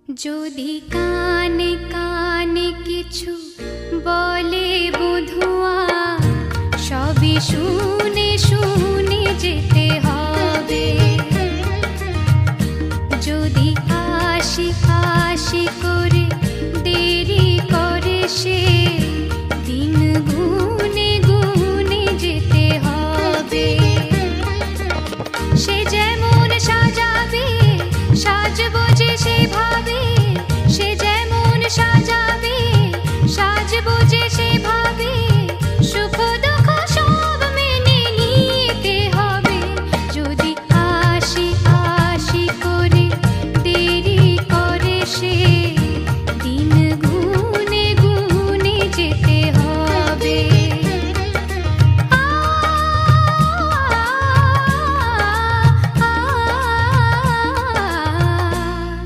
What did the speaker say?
যদি কানে কানে কিছু বলে বধুয়া, সবই শুনে শুনে যেতে হবে। যদি আশি আশি করে দেরি করে সে, দিন গুনে গুনে যেতে হবে। সে যেমন সাজাবে সাজবো যে সেভাবে,